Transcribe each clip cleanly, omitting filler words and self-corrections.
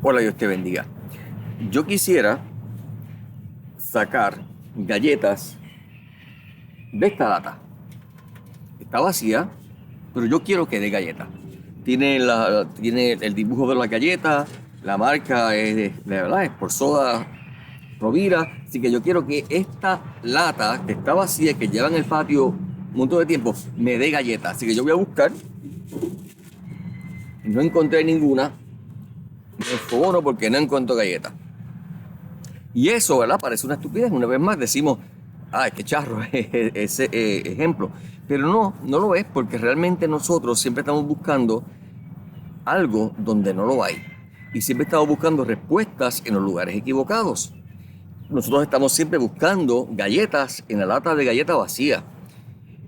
Hola, Dios te bendiga. Yo quisiera sacar galletas de esta lata. Está vacía, pero yo quiero que dé galletas. Tiene el dibujo de la galleta, la marca es de verdad, es por Soda Rovira. Así que yo quiero que esta lata que está vacía, que lleva en el patio un montón de tiempo, me dé galletas. Así que yo voy a buscar. No encontré ninguna. Me desfogono porque no encuentro galletas. Y eso, ¿verdad? Parece una estupidez. Una vez más decimos, ay, qué charro ese ejemplo. Pero no lo es, porque realmente nosotros siempre estamos buscando algo donde no lo hay. Y siempre estamos buscando respuestas en los lugares equivocados. Nosotros estamos siempre buscando galletas en la lata de galleta vacía.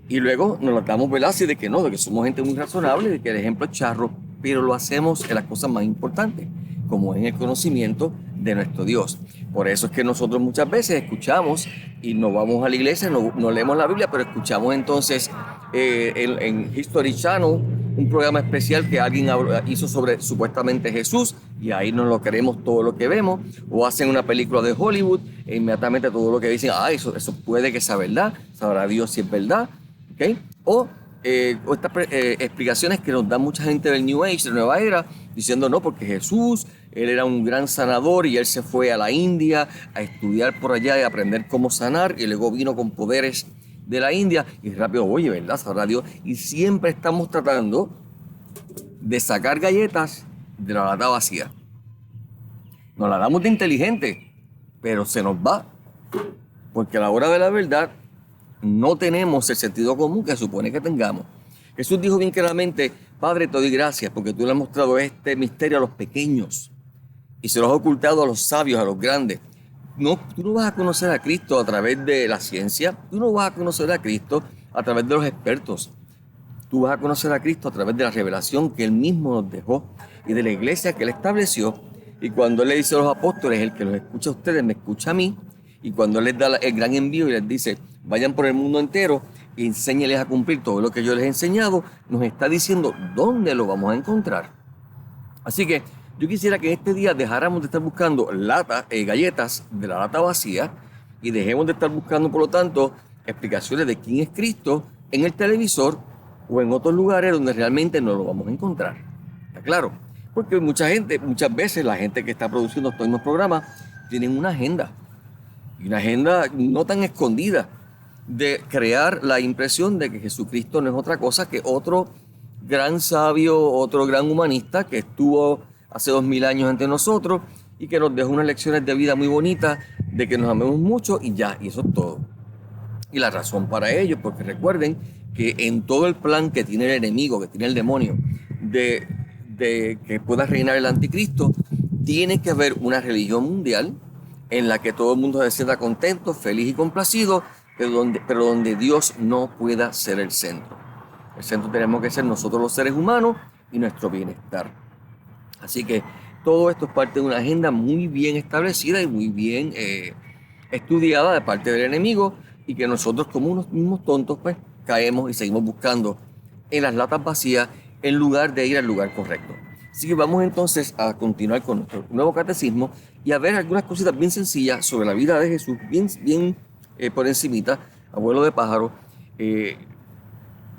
Y luego nos las damos, ¿verdad? Así de que no, de que somos gente muy razonable, de que el ejemplo es charro, pero lo hacemos en las cosas más importantes, como en el conocimiento de nuestro Dios. Por eso es que nosotros muchas veces escuchamos y no vamos a la iglesia, no leemos la Biblia, pero escuchamos entonces en History Channel un programa especial que alguien hizo sobre supuestamente Jesús, y ahí nos lo creemos todo lo que vemos, o hacen una película de Hollywood e inmediatamente todo lo que dicen, eso puede que sea verdad, sabrá Dios si es verdad. ¿Okay? O estas explicaciones que nos da mucha gente del New Age, de Nueva Era, diciendo no, porque Jesús, él era un gran sanador y él se fue a la India a estudiar por allá y a aprender cómo sanar, y luego vino con poderes de la India y rápido, oye, ¿verdad? Sabrá Dios. Y siempre estamos tratando de sacar galletas de la lata vacía. Nos la damos de inteligente, pero se nos va, porque a la hora de la verdad no tenemos el sentido común que supone que tengamos. Jesús dijo bien claramente, Padre, te doy gracias porque tú le has mostrado este misterio a los pequeños y se los has ocultado a los sabios, a los grandes. No, tú no vas a conocer a Cristo a través de la ciencia, tú no vas a conocer a Cristo a través de los expertos. Tú vas a conocer a Cristo a través de la revelación que Él mismo nos dejó y de la iglesia que Él estableció. Y cuando Él le dice a los apóstoles, el que los escucha a ustedes me escucha a mí. Y cuando Él les da el gran envío y les dice, vayan por el mundo entero y enséñeles a cumplir todo lo que yo les he enseñado, nos está diciendo dónde lo vamos a encontrar. Así que yo quisiera que en este día dejáramos de estar buscando galletas de la lata vacía y dejemos de estar buscando, por lo tanto, explicaciones de quién es Cristo en el televisor o en otros lugares donde realmente no lo vamos a encontrar. ¿Está claro? Porque muchas veces la gente que está produciendo estos mismos programas tienen una agenda. Y una agenda no tan escondida de crear la impresión de que Jesucristo no es otra cosa que otro gran sabio, otro gran humanista que estuvo hace 2000 años entre nosotros y que nos dejó unas lecciones de vida muy bonitas, de que nos amemos mucho y ya, y eso es todo. Y la razón para ello, porque recuerden que en todo el plan que tiene el enemigo, que tiene el demonio, de que pueda reinar el anticristo, tiene que haber una religión mundial en la que todo el mundo se sienta contento, feliz y complacido, pero donde Dios no pueda ser el centro. El centro tenemos que ser nosotros los seres humanos y nuestro bienestar. Así que todo esto es parte de una agenda muy bien establecida y muy bien estudiada de parte del enemigo, y que nosotros como unos mismos tontos pues caemos y seguimos buscando en las latas vacías en lugar de ir al lugar correcto. Así que vamos entonces a continuar con nuestro nuevo catecismo y a ver algunas cositas bien sencillas sobre la vida de Jesús, bien por encimita, abuelo de pájaro,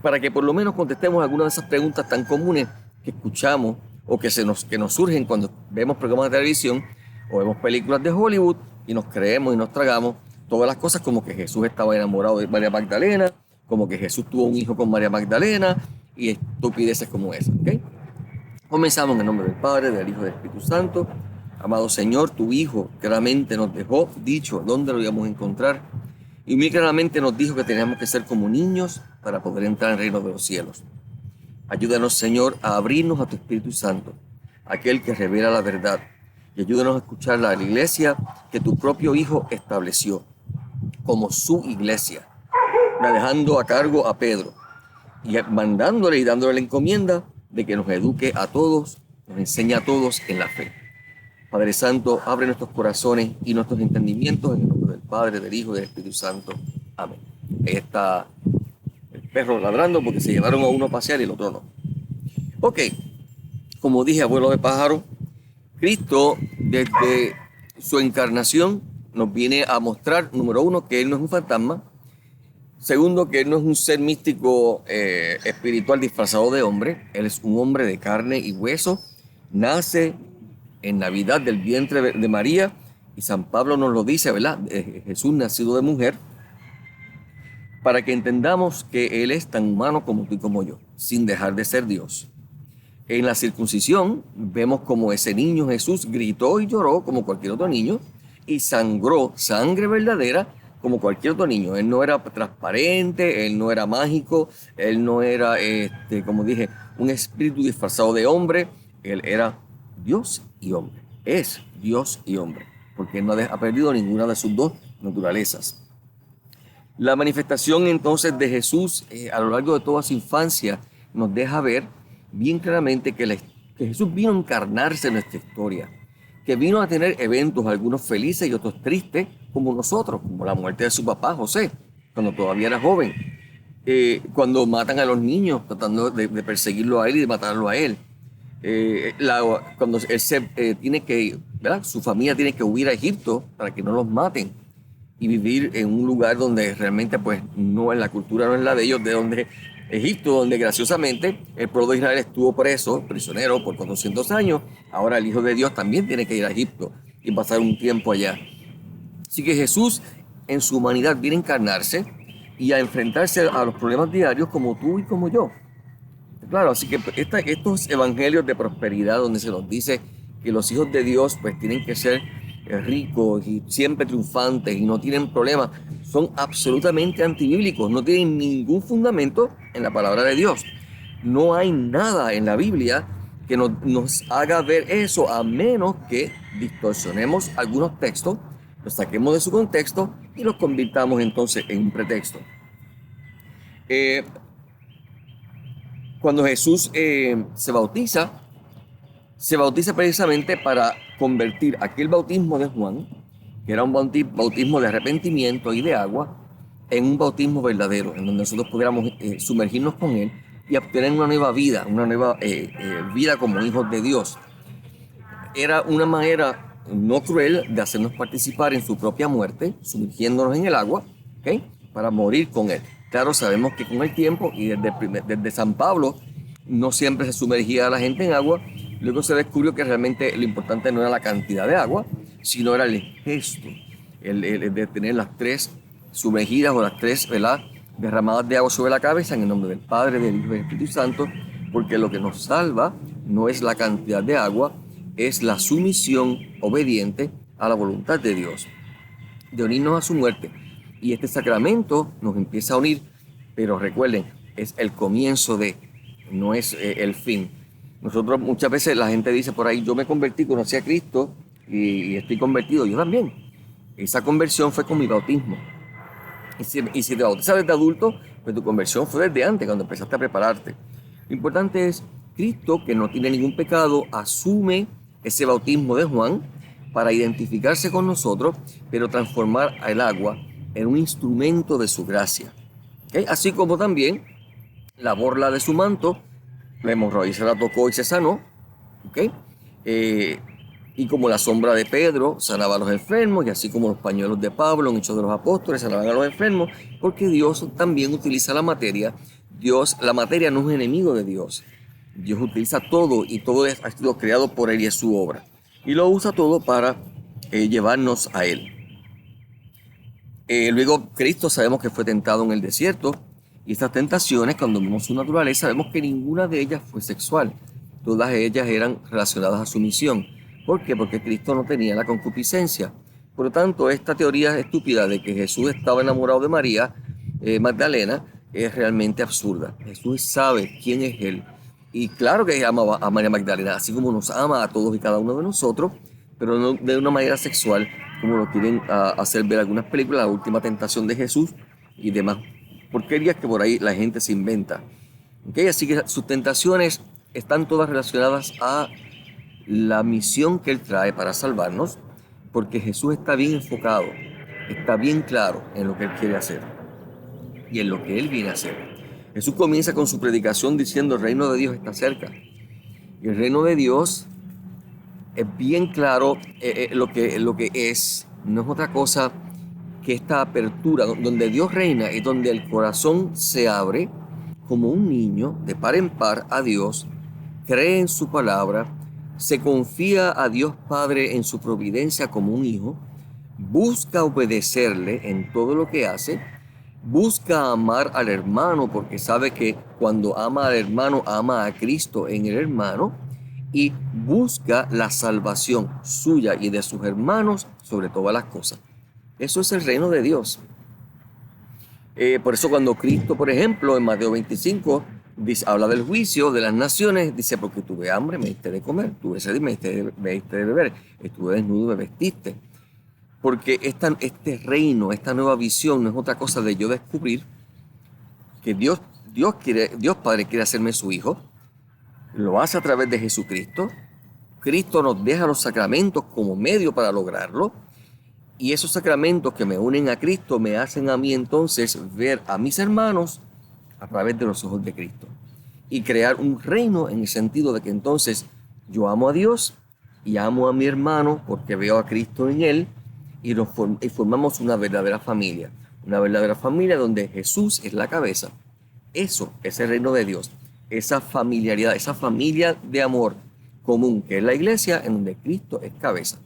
para que por lo menos contestemos algunas de esas preguntas tan comunes que escuchamos o que nos surgen cuando vemos programas de televisión o vemos películas de Hollywood y nos creemos y nos tragamos todas las cosas, como que Jesús estaba enamorado de María Magdalena, como que Jesús tuvo un hijo con María Magdalena y estupideces como esas, ¿ok? Comenzamos en el nombre del Padre, del Hijo y del Espíritu Santo. Amado Señor, tu Hijo claramente nos dejó dicho dónde lo íbamos a encontrar, y muy claramente nos dijo que teníamos que ser como niños para poder entrar en el reino de los cielos. Ayúdanos, Señor, a abrirnos a tu Espíritu Santo, aquel que revela la verdad, y ayúdanos a escuchar la iglesia que tu propio Hijo estableció como su iglesia, dejando a cargo a Pedro y mandándole y dándole la encomienda de que nos eduque a todos, nos enseñe a todos en la fe. Padre Santo, abre nuestros corazones y nuestros entendimientos en el nombre del Padre, del Hijo y del Espíritu Santo. Amén. Ahí está el perro ladrando porque se llevaron a uno a pasear y el otro no. Ok, como dije, abuelo de pájaro, Cristo, desde su encarnación, nos viene a mostrar, número uno, que Él no es un fantasma. Segundo, que Él no es un ser místico espiritual disfrazado de hombre. Él es un hombre de carne y hueso. Nace en Navidad del vientre de María. Y San Pablo nos lo dice, ¿verdad? Jesús nacido de mujer. Para que entendamos que Él es tan humano como tú y como yo, sin dejar de ser Dios. En la circuncisión vemos como ese niño Jesús gritó y lloró como cualquier otro niño y sangró sangre verdadera como cualquier otro niño. Él no era transparente, él no era mágico, él no era, como dije, un espíritu disfrazado de hombre. Él era Dios y hombre. Es Dios y hombre, porque él no ha perdido ninguna de sus dos naturalezas. La manifestación entonces de Jesús a lo largo de toda su infancia nos deja ver bien claramente que Jesús vino a encarnarse en nuestra historia, que vino a tener eventos, algunos felices y otros tristes, como nosotros, como la muerte de su papá José, cuando todavía era joven, cuando matan a los niños, tratando de perseguirlo a él y de matarlo a él, cuando él tiene que, ¿verdad? Su familia tiene que huir a Egipto para que no los maten y vivir en un lugar donde realmente pues no es la cultura, no es la de ellos, de donde Egipto, donde graciosamente el pueblo de Israel estuvo preso, prisionero por 400 años. Ahora el Hijo de Dios también tiene que ir a Egipto y pasar un tiempo allá. Así que Jesús en su humanidad viene a encarnarse y a enfrentarse a los problemas diarios como tú y como yo. Claro, así que estos evangelios de prosperidad donde se nos dice que los hijos de Dios pues tienen que ser ricos y siempre triunfantes y no tienen problemas, son absolutamente antibíblicos, no tienen ningún fundamento en la palabra de Dios. No hay nada en la Biblia que nos haga ver eso, a menos que distorsionemos algunos textos, los saquemos de su contexto y los convirtamos entonces en un pretexto. Cuando Jesús se bautiza precisamente para convertir aquel bautismo de Juan, que era un bautismo de arrepentimiento y de agua, en un bautismo verdadero, en donde nosotros pudiéramos sumergirnos con Él y obtener una nueva vida vida como hijos de Dios. Era una manera no cruel de hacernos participar en su propia muerte, sumergiéndonos en el agua, ¿okay? Para morir con Él. Claro, sabemos que con el tiempo y desde San Pablo no siempre se sumergía a la gente en agua. Luego se descubrió que realmente lo importante no era la cantidad de agua, sino era el gesto, el de tener las tres sumergidas o las tres, ¿verdad?, derramadas de agua sobre la cabeza en el nombre del Padre, del Hijo y del Espíritu Santo, porque lo que nos salva no es la cantidad de agua, es la sumisión obediente a la voluntad de Dios, de unirnos a su muerte. Y este sacramento nos empieza a unir, pero recuerden, es el comienzo no es el fin. Nosotros muchas veces la gente dice por ahí, yo me convertí, conocí a Cristo y estoy convertido. Yo también. Esa conversión fue con mi bautismo. Y si te bautizas desde adulto, pues tu conversión fue desde antes, cuando empezaste a prepararte. Lo importante es, Cristo, que no tiene ningún pecado, asume ese bautismo de Juan para identificarse con nosotros, pero transformar el agua en un instrumento de su gracia. ¿Okay? Así como también la borla de su manto, la hemorroide se la tocó y se sanó. ¿Okay? Y como la sombra de Pedro sanaba a los enfermos, y así como los pañuelos de Pablo en Hechos de los Apóstoles sanaban a los enfermos, porque Dios también utiliza la materia. La materia no es enemigo de Dios. Dios utiliza todo y todo ha sido creado por Él y es su obra. Y lo usa todo para llevarnos a Él. Luego Cristo sabemos que fue tentado en el desierto, y estas tentaciones, cuando vemos su naturaleza, vemos que ninguna de ellas fue sexual. Todas ellas eran relacionadas a su misión. ¿Por qué? Porque Cristo no tenía la concupiscencia. Por lo tanto, esta teoría estúpida de que Jesús estaba enamorado de María Magdalena es realmente absurda. Jesús sabe quién es Él. Y claro que ama a María Magdalena, así como nos ama a todos y cada uno de nosotros, pero no de una manera sexual, como lo quieren hacer ver algunas películas, La Última Tentación de Jesús y demás porquerías que por ahí la gente se inventa. ¿Okay? Así que sus tentaciones están todas relacionadas a la misión que Él trae para salvarnos, porque Jesús está bien enfocado, está bien claro en lo que Él quiere hacer y en lo que Él viene a hacer. Jesús comienza con su predicación diciendo: el reino de Dios está cerca. Y el reino de Dios es bien claro lo que es. No es otra cosa que esta apertura donde Dios reina y donde el corazón se abre como un niño de par en par a Dios, cree en su palabra, se confía a Dios Padre en su providencia como un hijo, busca obedecerle en todo lo que hace, busca amar al hermano porque sabe que cuando ama al hermano ama a Cristo en el hermano, y busca la salvación suya y de sus hermanos sobre todas las cosas. Eso es el reino de Dios. Por eso cuando Cristo, por ejemplo, en Mateo 25, habla del juicio de las naciones, dice, porque tuve hambre, me diste de comer, tuve sed y me diste de beber, estuve desnudo y me vestiste. Porque este reino, esta nueva visión no es otra cosa de yo descubrir que Dios Padre quiere hacerme su hijo, lo hace a través de Jesucristo. Cristo nos deja los sacramentos como medio para lograrlo. Y esos sacramentos que me unen a Cristo me hacen a mí entonces ver a mis hermanos a través de los ojos de Cristo. Y crear un reino en el sentido de que entonces yo amo a Dios y amo a mi hermano porque veo a Cristo en él y formamos una verdadera familia. Una verdadera familia donde Jesús es la cabeza. Eso es el reino de Dios. Esa familiaridad, esa familia de amor común que es la iglesia en donde Cristo es cabeza.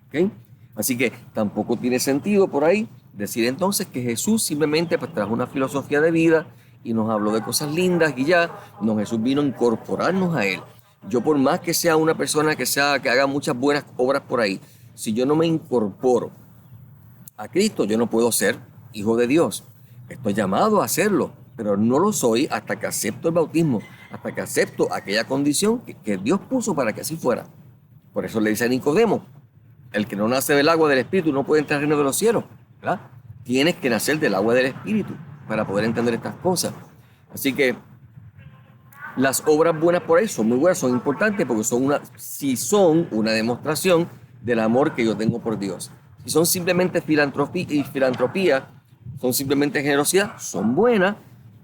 ¿Okay? Así que tampoco tiene sentido por ahí decir entonces que Jesús simplemente pues trajo una filosofía de vida y nos habló de cosas lindas y ya. No, Jesús vino a incorporarnos a Él. Yo por más que sea una persona que haga muchas buenas obras por ahí, si yo no me incorporo a Cristo, yo no puedo ser hijo de Dios. Estoy llamado a hacerlo, pero no lo soy hasta que acepto el bautismo, hasta que acepto aquella condición que Dios puso para que así fuera. Por eso le dice a Nicodemo, el que no nace del agua del Espíritu no puede entrar al reino de los cielos, ¿verdad? Tienes que nacer del agua del Espíritu para poder entender estas cosas. Así que las obras buenas por ahí son muy buenas, son importantes porque son una demostración del amor que yo tengo por Dios. Si son simplemente filantropía, son simplemente generosidad, son buenas,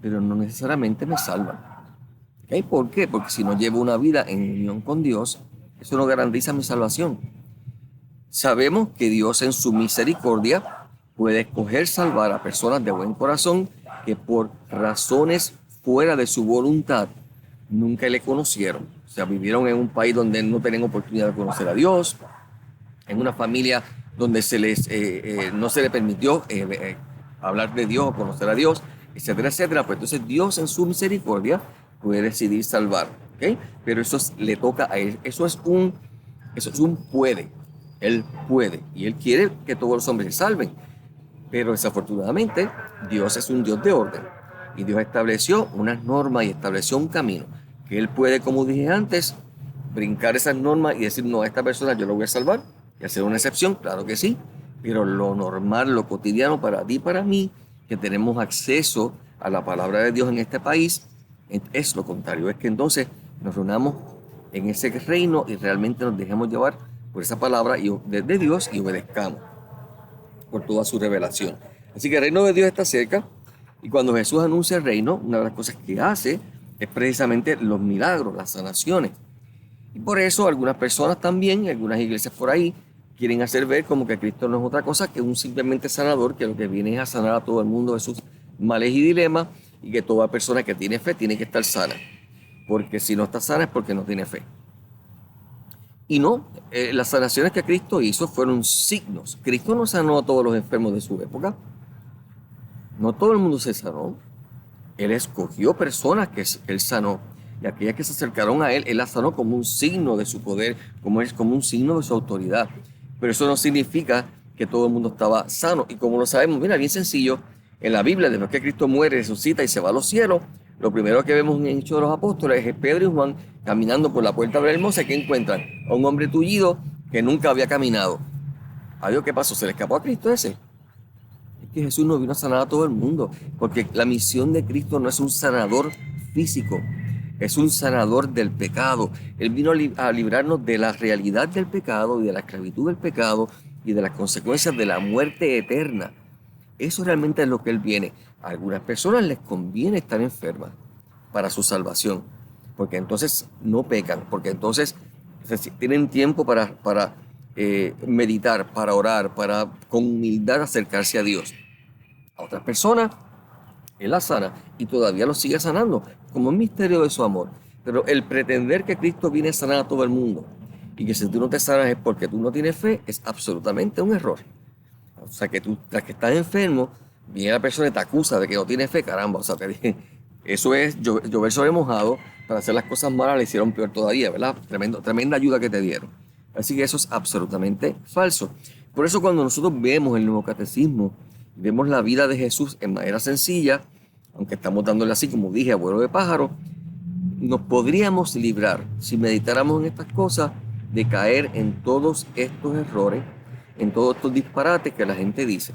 pero no necesariamente me salvan. ¿Okay? ¿Por qué? Porque si no llevo una vida en unión con Dios, eso no garantiza mi salvación. Sabemos que Dios en su misericordia puede escoger salvar a personas de buen corazón que por razones fuera de su voluntad nunca le conocieron. O sea, vivieron en un país donde no tenían oportunidad de conocer a Dios, en una familia donde no se les permitió hablar de Dios o conocer a Dios, etcétera, etcétera. Pues entonces Dios en su misericordia puede decidir salvar. ¿Okay? Pero eso le toca a Él. Eso es un puede. Él puede y Él quiere que todos los hombres se salven. Pero desafortunadamente Dios es un Dios de orden. Y Dios estableció unas normas y estableció un camino. Que Él puede, como dije antes, brincar esas normas y decir, no, a esta persona yo lo voy a salvar. Y hacer una excepción, claro que sí. Pero lo normal, lo cotidiano para ti y para mí, que tenemos acceso a la palabra de Dios en este país, es lo contrario. Es que entonces nos reunamos en ese reino y realmente nos dejemos llevar por esa palabra de Dios y obedezcamos por toda su revelación. Así que el reino de Dios está cerca y cuando Jesús anuncia el reino, una de las cosas que hace es precisamente los milagros, las sanaciones. Y por eso algunas personas también, algunas iglesias por ahí, quieren hacer ver como que Cristo no es otra cosa que un simplemente sanador, que lo que viene es a sanar a todo el mundo de sus males y dilemas y que toda persona que tiene fe tiene que estar sana. Porque si no está sana es porque no tiene fe. Y no, las sanaciones que Cristo hizo fueron signos. Cristo no sanó a todos los enfermos de su época. No todo el mundo se sanó. Él escogió personas que Él sanó. Y aquellas que se acercaron a Él las sanó como un signo de su poder, como un signo de su autoridad. Pero eso no significa que todo el mundo estaba sano. Y como lo sabemos, mira, bien sencillo, en la Biblia, después que Cristo muere, resucita y se va a los cielos, lo primero que vemos en el Hechos de los Apóstoles es Pedro y Juan caminando por la puerta de la hermosa, que encuentran a un hombre tullido que nunca había caminado. Adiós, ¿qué pasó? ¿Se le escapó a Cristo ese? Es que Jesús no vino a sanar a todo el mundo, porque la misión de Cristo no es un sanador físico, es un sanador del pecado. Él vino a librarnos de la realidad del pecado y de la esclavitud del pecado y de las consecuencias de la muerte eterna. Eso realmente es lo que Él viene. A algunas personas les conviene estar enfermas para su salvación, porque entonces no pecan, porque entonces O sea, si tienen tiempo para meditar, para orar, para con humildad acercarse a Dios. A otras personas, Él la sana y todavía lo sigue sanando, como un misterio de su amor. Pero el pretender que Cristo viene a sanar a todo el mundo y que si tú no te sanas es porque tú no tienes fe, es absolutamente un error. O sea, que tú, tras que estás enfermo, viene la persona y te acusa de que no tienes fe, caramba. O sea, te dije, eso es llover sobre mojado. Para hacer las cosas malas le hicieron peor todavía, ¿verdad? Tremenda ayuda que te dieron. Así que eso es absolutamente falso. Por eso cuando nosotros vemos el Nuevo Catecismo, vemos la vida de Jesús en manera sencilla, aunque estamos dándole así, como dije, abuelo de pájaro, nos podríamos librar, si meditáramos en estas cosas, de caer en todos estos errores, en todos estos disparates que la gente dice.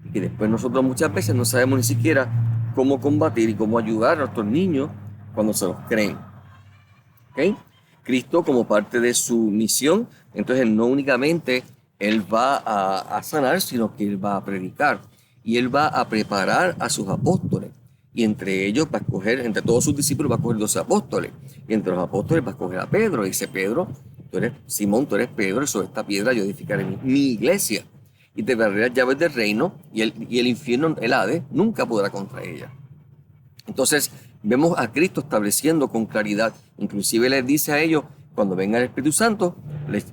Y que después nosotros muchas veces no sabemos ni siquiera cómo combatir y cómo ayudar a nuestros niños cuando se los creen. ¿Okay? Cristo, como parte de su misión, entonces no únicamente Él va a sanar, sino que Él va a predicar. Y Él va a preparar a sus apóstoles. Y entre ellos va a escoger, entre todos sus discípulos va a escoger 12 apóstoles. Y entre los apóstoles va a escoger a Pedro. Y dice, Pedro, tú eres Simón, tú eres Pedro, y sobre esta piedra yo edificaré mi iglesia. Y te daré las llaves del reino, y el infierno, el Hades, nunca podrá contra ella. Entonces vemos a Cristo estableciendo con claridad, inclusive les dice a ellos, cuando venga el Espíritu Santo,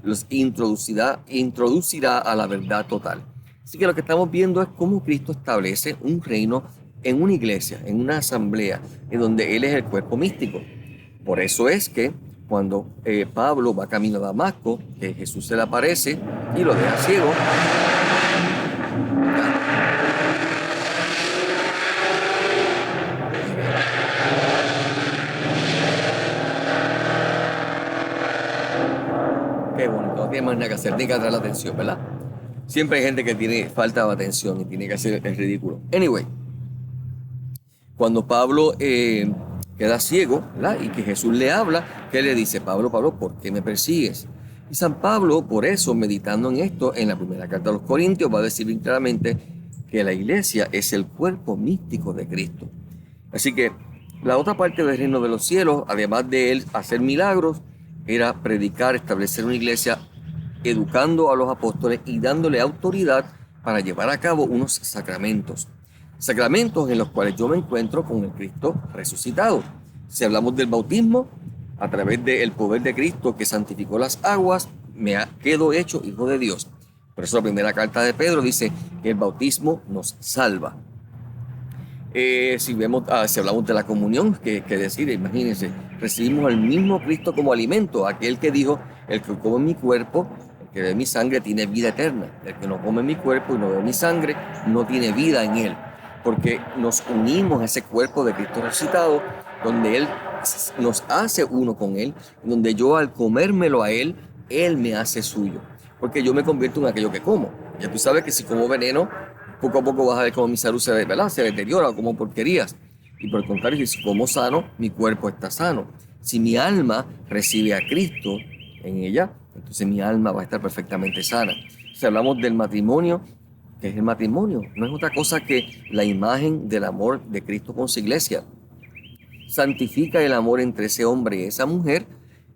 los introducirá a la verdad total. Así que lo que estamos viendo es cómo Cristo establece un reino en una iglesia, en una asamblea, en donde Él es el cuerpo místico. Por eso es que cuando Pablo va camino a Damasco, que Jesús se le aparece y lo deja ciego, qué bonito, no tiene más nada que hacer, tiene que atraer la atención, ¿verdad? Siempre hay gente que tiene falta de atención y tiene que hacer el ridículo. Anyway, cuando Pablo queda ciego, ¿verdad? Y que Jesús le habla, ¿qué le dice? Pablo, ¿por qué me persigues? Y San Pablo, por eso, meditando en esto, en la primera carta a los Corintios, va a decir bien claramente que la iglesia es el cuerpo místico de Cristo. Así que la otra parte del reino de los cielos, además de Él hacer milagros, era predicar, establecer una iglesia, educando a los apóstoles y dándole autoridad para llevar a cabo unos sacramentos. Sacramentos en los cuales yo me encuentro con el Cristo resucitado. Si hablamos del bautismo, a través del poder de Cristo que santificó las aguas, quedo hecho hijo de Dios. Por eso la primera carta de Pedro dice que el bautismo nos salva. Si hablamos de la comunión, que decir, imagínense, recibimos al mismo Cristo como alimento, aquel que dijo, el que come mi cuerpo, el que bebe mi sangre tiene vida eterna, el que no come mi cuerpo y no bebe mi sangre no tiene vida en él, porque nos unimos a ese cuerpo de Cristo resucitado, donde Él nos hace uno con Él, donde yo al comérmelo a Él, Él me hace suyo, porque yo me convierto en aquello que como. Ya tú sabes que si como veneno, poco a poco vas a ver cómo mi salud se deteriora, como porquerías. Y por el contrario, si como sano, mi cuerpo está sano. Si mi alma recibe a Cristo en ella, entonces mi alma va a estar perfectamente sana. Si hablamos del matrimonio, ¿qué es el matrimonio? No es otra cosa que la imagen del amor de Cristo con su iglesia. Santifica el amor entre ese hombre y esa mujer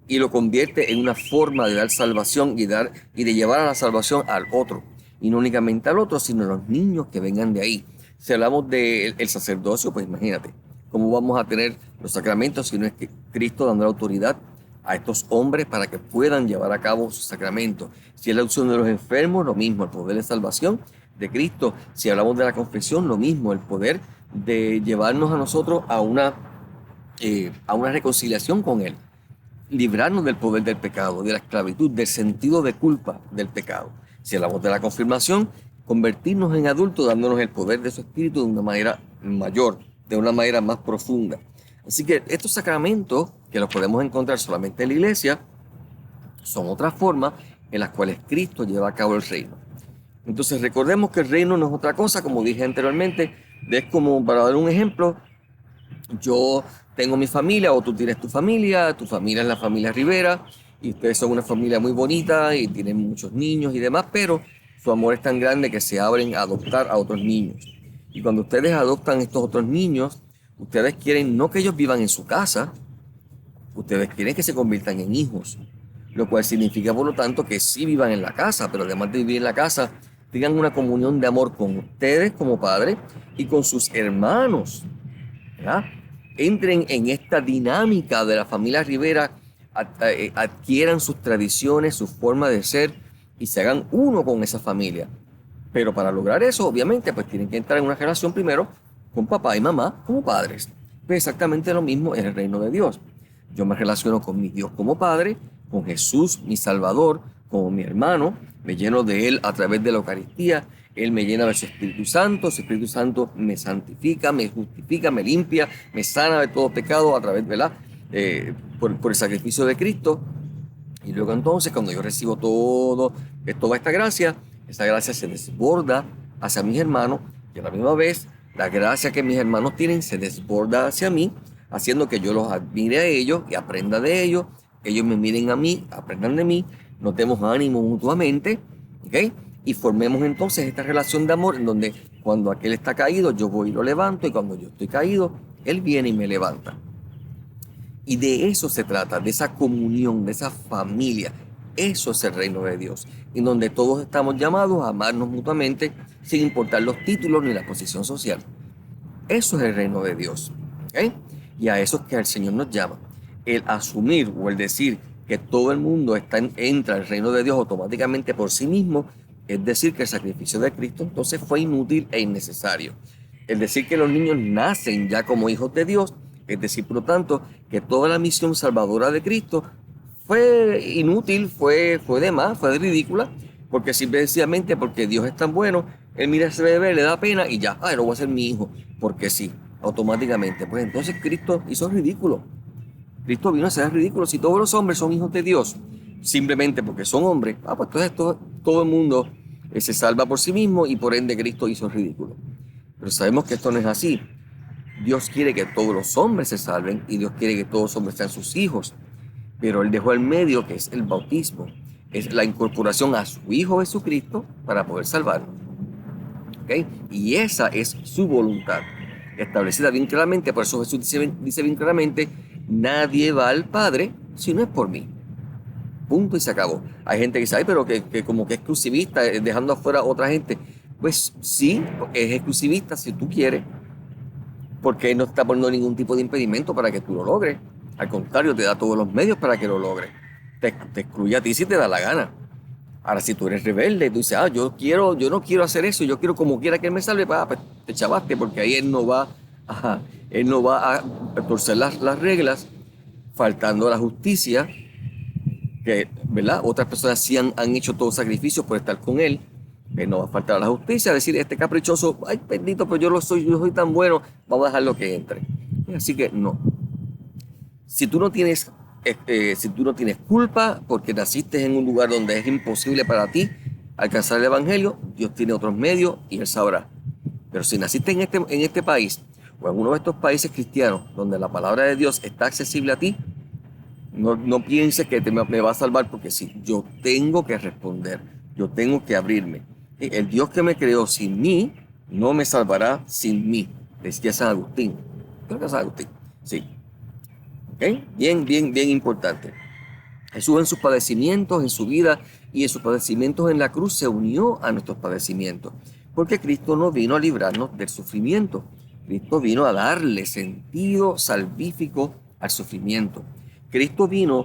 y lo convierte en una forma de dar salvación y de llevar a la salvación al otro. Y no únicamente al otro, sino a los niños que vengan de ahí. Si hablamos del sacerdocio, pues imagínate, ¿cómo vamos a tener los sacramentos si no es que Cristo dando la autoridad a estos hombres para que puedan llevar a cabo sus sacramentos? Si es la unción de los enfermos, lo mismo, el poder de salvación de Cristo. Si hablamos de la confesión, lo mismo, el poder de llevarnos a nosotros a una reconciliación con Él, librarnos del poder del pecado, de la esclavitud, del sentido de culpa del pecado. Si hablamos de la confirmación, convertirnos en adultos dándonos el poder de su espíritu de una manera mayor, de una manera más profunda. Así que estos sacramentos, que los podemos encontrar solamente en la iglesia, son otras formas en las cuales Cristo lleva a cabo el reino. Entonces recordemos que el reino no es otra cosa, como dije anteriormente, es como, para dar un ejemplo, yo tengo mi familia o tú tienes tu familia es la familia Rivera y ustedes son una familia muy bonita y tienen muchos niños y demás, pero su amor es tan grande que se abren a adoptar a otros niños. Y cuando ustedes adoptan estos otros niños, ustedes quieren no que ellos vivan en su casa, ustedes quieren que se conviertan en hijos. lo cual significa, por lo tanto, que sí vivan en la casa, pero además de vivir en la casa, tengan una comunión de amor con ustedes como padres y con sus hermanos, ¿verdad? Entren en esta dinámica de la familia Rivera, adquieran sus tradiciones, su forma de ser y se hagan uno con esa familia. Pero para lograr eso, obviamente, pues tienen que entrar en una relación primero con papá y mamá como padres. Pues exactamente lo mismo en el reino de Dios. Yo me relaciono con mi Dios como padre, con Jesús, mi Salvador, como mi hermano, me lleno de Él a través de la Eucaristía, Él me llena de su Espíritu Santo me santifica, me justifica, me limpia, me sana de todo pecado a través, ¿verdad? Por el sacrificio de Cristo. Y luego entonces, cuando yo recibo toda esta gracia, esa gracia se desborda hacia mis hermanos y a la misma vez la gracia que mis hermanos tienen se desborda hacia mí, haciendo que yo los admire a ellos y aprenda de ellos, ellos me miren a mí, aprendan de mí, nos demos ánimo mutuamente, ¿ok? Y formemos entonces esta relación de amor en donde cuando aquel está caído, yo voy y lo levanto, y cuando yo estoy caído, él viene y me levanta. Y de eso se trata, de esa comunión, de esa familia. Eso es el reino de Dios, en donde todos estamos llamados a amarnos mutuamente sin importar los títulos ni la posición social. Eso es el reino de Dios, ¿ok? Y a eso es que el Señor nos llama. El asumir o el decir que todo el mundo entra al reino de Dios automáticamente por sí mismo, es decir, que el sacrificio de Cristo entonces fue inútil e innecesario. El decir que los niños nacen ya como hijos de Dios, es decir, por lo tanto, que toda la misión salvadora de Cristo fue inútil, fue de más, fue ridícula, porque simplemente porque Dios es tan bueno, Él mira a ese bebé, le da pena y ya, lo voy a hacer mi hijo, porque sí, automáticamente. Pues entonces Cristo hizo ridículo. Cristo vino a ser ridículo. Si todos los hombres son hijos de Dios, simplemente porque son hombres, pues entonces todo el mundo se salva por sí mismo y por ende Cristo hizo ridículo. Pero sabemos que esto no es así. Dios quiere que todos los hombres se salven y Dios quiere que todos los hombres sean sus hijos. Pero Él dejó el medio, que es el bautismo, es la incorporación a su Hijo Jesucristo para poder salvarnos. ¿Okay? Y esa es su voluntad, establecida bien claramente. Por eso Jesús dice bien claramente, nadie va al Padre si no es por mí. Punto y se acabó. Hay gente que dice, pero que como que es exclusivista, dejando afuera a otra gente. Pues sí, es exclusivista si tú quieres, porque Él no está poniendo ningún tipo de impedimento para que tú lo logres. Al contrario, te da todos los medios para que lo logres. Te excluye a ti si te da la gana. Ahora, si tú eres rebelde, tú dices, yo no quiero hacer eso, yo quiero como quiera que Él me salve, pues te chavaste, porque ahí Él no va a torcer las reglas, faltando a la justicia, que, ¿verdad? Otras personas sí han hecho todo sacrificio por estar con Él. Él no va a faltar a la justicia, decir, este caprichoso, ay, bendito, pero yo soy tan bueno, vamos a dejarlo que entre. Así que no. Si tú no tienes culpa porque naciste en un lugar donde es imposible para ti alcanzar el evangelio, Dios tiene otros medios y Él sabrá. Pero si naciste en este país o en uno de estos países cristianos donde la palabra de Dios está accesible a ti, no pienses que me va a salvar, porque sí, yo tengo que responder, yo tengo que abrirme. El Dios que me creó sin mí no me salvará sin mí, decía San Agustín. Creo que es San Agustín, sí. ¿Okay? Bien importante. Jesús en sus padecimientos, en su vida y en sus padecimientos en la cruz se unió a nuestros padecimientos, porque Cristo no vino a librarnos del sufrimiento. Cristo vino a darle sentido salvífico al sufrimiento. Cristo vino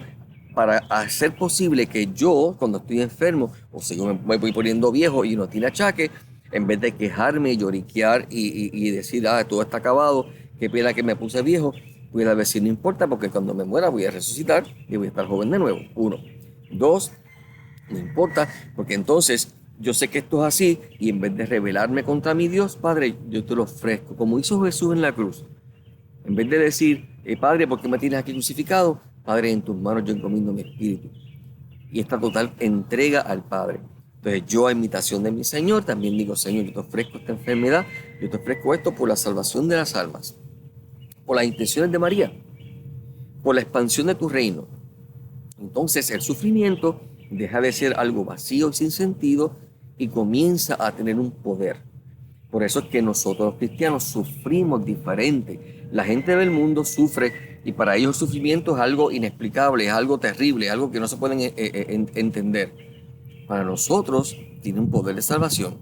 para hacer posible que yo, cuando estoy enfermo, o si yo me voy poniendo viejo y no tiene achaque, en vez de quejarme, lloriquear y decir, todo está acabado, qué pena que me puse viejo, pueda decir, no importa, porque cuando me muera voy a resucitar y voy a estar joven de nuevo. 1. 2, no importa, porque entonces yo sé que esto es así, y en vez de rebelarme contra mi Dios, Padre, yo te lo ofrezco, como hizo Jesús en la cruz. En vez de decir, Padre, ¿por qué me tienes aquí crucificado? Padre, en tus manos yo encomiendo mi espíritu. Y esta total entrega al Padre. Entonces yo, a imitación de mi Señor, también digo, Señor, yo te ofrezco esta enfermedad, yo te ofrezco esto por la salvación de las almas, por las intenciones de María, por la expansión de tu reino. Entonces el sufrimiento deja de ser algo vacío y sin sentido y comienza a tener un poder. Por eso es que nosotros los cristianos sufrimos diferente. La gente del mundo sufre Y para ellos el sufrimiento es algo inexplicable, es algo terrible, es algo que no se pueden entender. Para nosotros tiene un poder de salvación.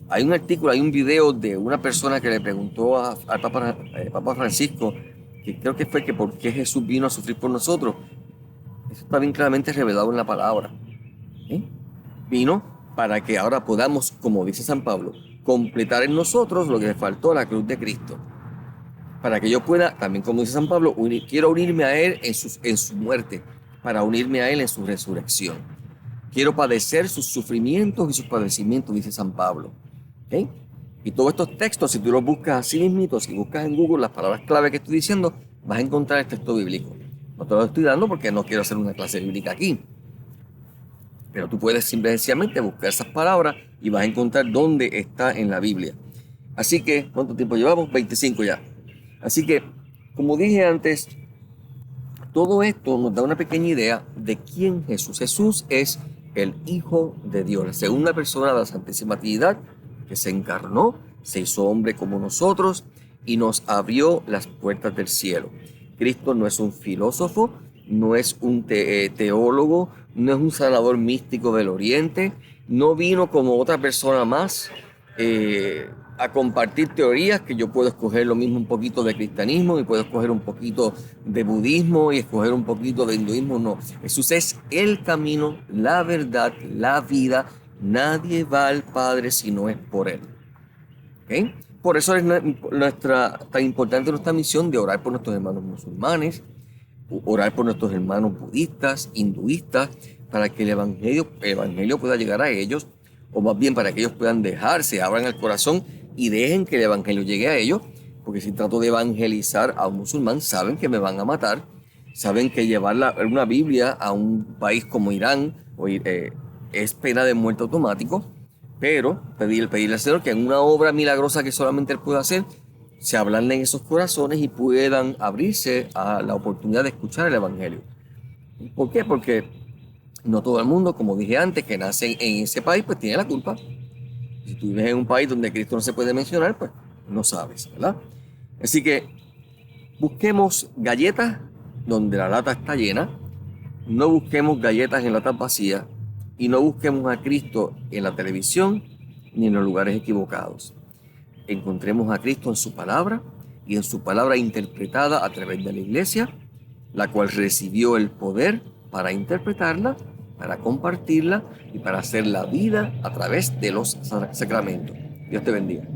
Hay un artículo, hay un video de una persona que le preguntó al Papa Francisco, que creo que fue que por qué Jesús vino a sufrir por nosotros. Eso está bien claramente revelado en la palabra. Vino para que ahora podamos, como dice San Pablo, completar en nosotros lo que le faltó a la cruz de Cristo. Para que yo pueda, también como dice San Pablo, quiero unirme a Él en su muerte, para unirme a Él en su resurrección. Quiero padecer sus sufrimientos y sus padecimientos, dice San Pablo. ¿Okay? Y todos estos textos, si tú los buscas así mismito, si buscas en Google las palabras clave que estoy diciendo, vas a encontrar el texto bíblico. No te lo estoy dando porque no quiero hacer una clase bíblica aquí. Pero tú puedes simplemente buscar esas palabras y vas a encontrar dónde está en la Biblia. Así que, ¿cuánto tiempo llevamos? 25 ya. Así que, como dije antes, todo esto nos da una pequeña idea de quién Jesús. Jesús es el Hijo de Dios, la segunda persona de la Santísima Trinidad, que se encarnó, se hizo hombre como nosotros y nos abrió las puertas del cielo. Cristo no es un filósofo, no es un teólogo, no es un sanador místico del Oriente, no vino como otra persona más a compartir teorías, que yo puedo escoger lo mismo un poquito de cristianismo y puedo escoger un poquito de budismo y escoger un poquito de hinduismo. No, Jesús es el camino, la verdad, la vida. Nadie va al Padre si no es por Él. ¿Okay? Por eso es tan importante nuestra misión de orar por nuestros hermanos musulmanes, orar por nuestros hermanos budistas, hinduistas, para que el evangelio pueda llegar a ellos, o más bien para que ellos puedan dejarse, abran el corazón y dejen que el evangelio llegue a ellos, porque si trato de evangelizar a un musulmán, saben que me van a matar, saben que llevar una Biblia a un país como Irán es pena de muerte automático, pero pedirle al Señor que en una obra milagrosa que solamente Él puede hacer, se ablanden esos corazones y puedan abrirse a la oportunidad de escuchar el evangelio. ¿Por qué? Porque no todo el mundo, como dije antes, que nace en ese país, pues tiene la culpa. Si tú vives en un país donde Cristo no se puede mencionar, pues no sabes, ¿verdad? Así que busquemos galletas donde la lata está llena, no busquemos galletas en latas vacías y no busquemos a Cristo en la televisión ni en los lugares equivocados. Encontremos a Cristo en su palabra y en su palabra interpretada a través de la iglesia, la cual recibió el poder para interpretarla, para compartirla y para hacer la vida a través de los sacramentos. Dios te bendiga.